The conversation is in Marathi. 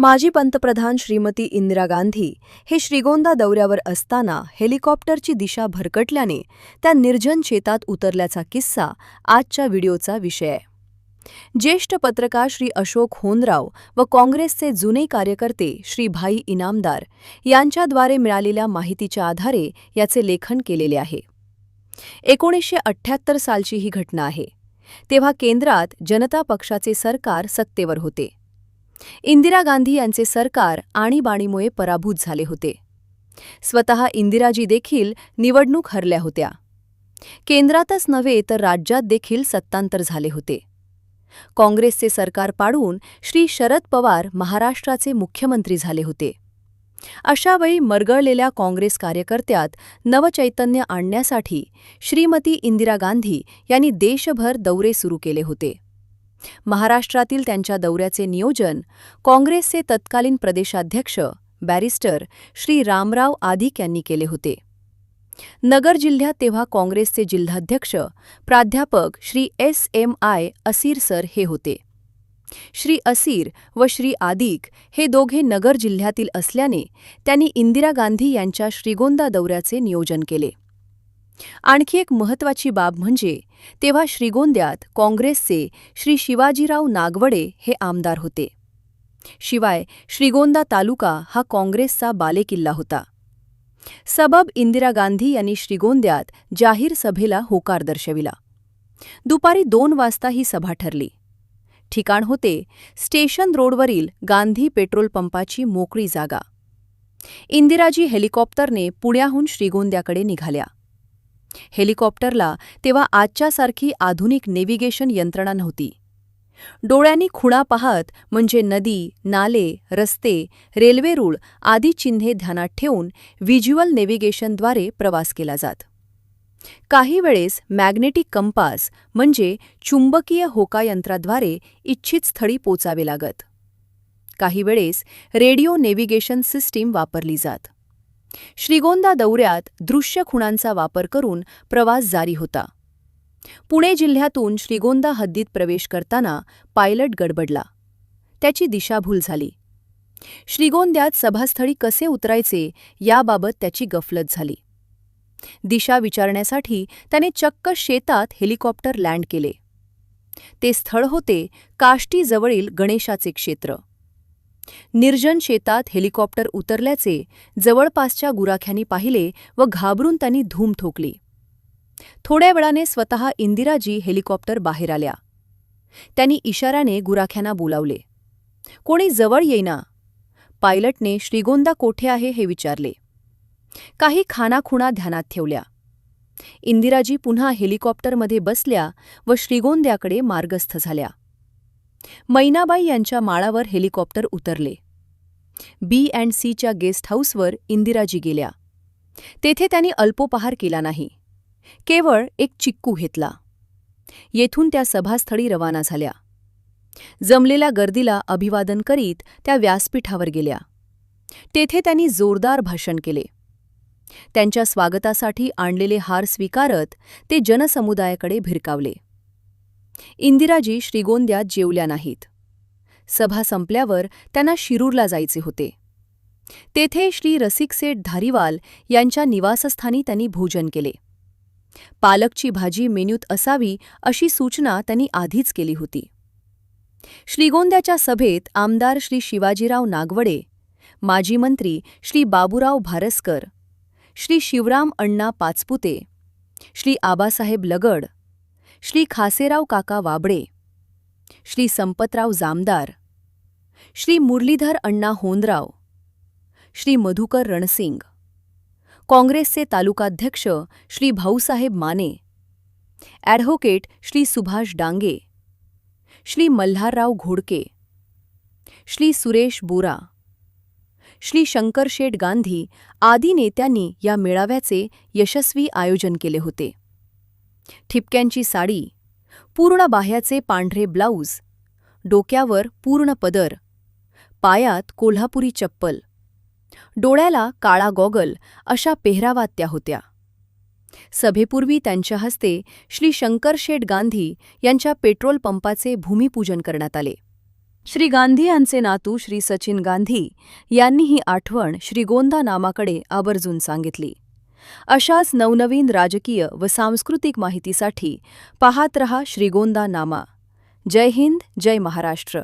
माजी पंतप्रधान श्रीमती इंदिरा गांधी हे श्रीगोंदा दौऱ्यावर असताना हेलिकॉप्टरची दिशा भरकटल्याने त्या निर्जन शेतात उतरल्याचा किस्सा आजच्या व्हिडिओचा विषय आहे. ज्येष्ठ पत्रकार श्री अशोक होनराव व काँग्रेसचे जुने कार्यकर्ते श्री भाई इनामदार यांच्याद्वारे मिळालेल्या माहितीच्या आधारे याचे लेखन केलेले आहे. 1978 सालची ही घटना आहे. तेव्हा केंद्रात जनता पक्षाचे सरकार सत्तेवर होते. इंदिरा गांधी यांचे सरकार आणीबाणीमुळे पराभूत झाले होते. स्वतः इंदिराजी देखील निवडणूक हरल्या होत्या. केंद्रातच नव्हे तर राज्यात देखील सत्तांतर झाले होते. काँग्रेसचे सरकार पाडून श्री शरद पवार महाराष्ट्राचे मुख्यमंत्री झाले होते. अशावेळी मरगळलेल्या काँग्रेस कार्यकर्त्यात नवचैतन्य आणण्यासाठी श्रीमती इंदिरा गांधी यांनी देशभर दौरे सुरू केले होते. महाराष्ट्रातील त्यांच्या दौऱ्याचे नियोजन काँग्रेसचे तत्कालीन प्रदेशाध्यक्ष बॅरिस्टर श्री रामराव आदिक यांनी केले होते. नगर जिल्ह्यात तेव्हा काँग्रेसचे जिल्हाध्यक्ष प्राध्यापक श्री SMI असीर सर हे होते. श्री असीर व श्री आदिक हे दोघे नगर जिल्ह्यातील असल्याने त्यांनी इंदिरा गांधी यांच्या श्रीगोंदा दौऱ्याचे नियोजन केले. आणखी एक महत्त्वाची बाब म्हणजे तेव्हा श्रीगोंद्यात काँग्रेसचे श्री शिवाजीराव नागवडे हे आमदार होते. शिवाय श्रीगोंदा तालुका हा काँग्रेसचा बालेकिल्ला होता. सबब इंदिरा गांधी यांनी श्रीगोंद्यात जाहीर सभेला होकार दर्शविला. दुपारी 2 वाजता ही सभा ठरली. ठिकाण होते स्टेशन रोडवरील गांधी पेट्रोल पंपाची मोकळी जागा. इंदिराजी हेलिकॉप्टरने पुण्याहून श्रीगोंद्याकडे निघाल्या. हेलिकॉप्टरला तेव्हा आजच्यासारखी आधुनिक नेव्हिगेशन यंत्रणा नव्हती. डोळ्यांनी खुणा पाहत म्हणजे नदी, नाले, रस्ते, रेल्वे रूळ आदी चिन्हे ध्यानात ठेवून व्हिज्युअल नेव्हिगेशनद्वारे प्रवास केला जात. काही वेळेस मॅग्नेटिक कंपास म्हणजे चुंबकीय होकायंत्राद्वारे इच्छित स्थळी पोचावे लागत. काही वेळेस रेडिओ नेव्हिगेशन सिस्टीम वापरली जात. श्रीगोंदा दौऱ्यात दृश्य खुणांचा वापर करून प्रवास जारी होता. पुणे जिल्ह्यातून श्रीगोंदा हद्दीत प्रवेश करताना पायलट गडबडला. त्याची दिशाभूल झाली. श्रीगोंद्यात सभास्थळी कसे उतरायचे याबाबत त्याची गफलत झाली. दिशा विचारण्यासाठी त्याने चक्क शेतात हेलिकॉप्टर लँड केले. ते स्थळ होते काष्टीजवळील गणेशाचे क्षेत्र. निर्जन शेतात हेलिकॉप्टर उतरल्याचे जवळपासच्या गुराख्यांनी पाहिले व घाबरून त्यांनी धूम ठोकली. थोड्या वेळाने स्वतः इंदिराजी हेलिकॉप्टर बाहेर आल्या. त्यांनी इशाऱ्याने गुराख्यांना बोलावले. कोणी जवळ येईना. पायलटने श्रीगोंदा कोठे आहे हे विचारले. काही खानाखुणा ध्यानात ठेवल्या. इंदिराजी पुन्हा हेलिकॉप्टरमध्ये बसल्या व श्रीगोंद्याकडे मार्गस्थ झाल्या. मैनाबाई यांच्या माळावर हेलिकॉप्टर उतरले. B&Cच्या गेस्ट हाऊसवर इंदिराजी गेल्या. तेथे त्यांनी अल्पोपहार केला नाही. केवळ एक चिक्कू घेतला. येथून त्या सभास्थळी रवाना झाल्या. जमलेल्या गर्दीला अभिवादन करीत त्या व्यासपीठावर गेल्या. तेथे त्यांनी जोरदार भाषण केले. त्यांच्या स्वागतासाठी आणलेले हार स्वीकारत ते जनसमुदायाकडे भिरकावले. इंदिराजी श्रीगोंद्यात जेवल्या नाहीत. सभा संपल्यावर त्यांना शिरूरला जायचे होते. तेथे श्री रसिकसेठ धारीवाल यांच्या निवासस्थानी त्यांनी भोजन केले. पालकची भाजी मेन्यूत असावी अशी सूचना त्यांनी आधीच केली होती. श्रीगोंद्याच्या सभेत आमदार श्री शिवाजीराव नागवडे, माजी मंत्री श्री बाबूराव भारसकर, श्री शिवराम अण्णा पाचपुते, श्री आबासाहेब लगड, श्री खासेराव काका वाबडे, श्री संपतराव जामदार, श्री मुरलीधर अण्णा होनराव, श्री मधुकर रणसिंग, काँग्रेसचे तालुकाध्यक्ष श्री भाऊसाहेब माने, ॲडव्होकेट श्री सुभाष डांगे, श्री मल्हारराव घोडके, श्री सुरेश बोरा, श्री शंकरशेठ गांधी आदी नेत्यांनी या मेळाव्याचे यशस्वी आयोजन केले होते. ठिपक्यांची साडी, पूर्ण बाह्याचे पांढरे ब्लाऊज, डोक्यावर पूर्ण पदर, पायात कोल्हापुरी चप्पल, डोळ्याला काळा गॉगल अशा पेहरावात त्या होत्या. सभेपूर्वी त्यांच्या हस्ते श्री शंकरशेठ गांधी यांच्या पेट्रोल पंपाचे भूमिपूजन करण्यात आले. श्री गांधी यांचे नातू श्री सचिन गांधी यांनी ही आठवण श्रीगोंदा नामाकडे आवर्जून सांगितली. अशाच नवनवीन राजकीय व सांस्कृतिक माहितीसाठी पाहत रहा श्रीगोंदा नामा. जय हिंद, जय महाराष्ट्र.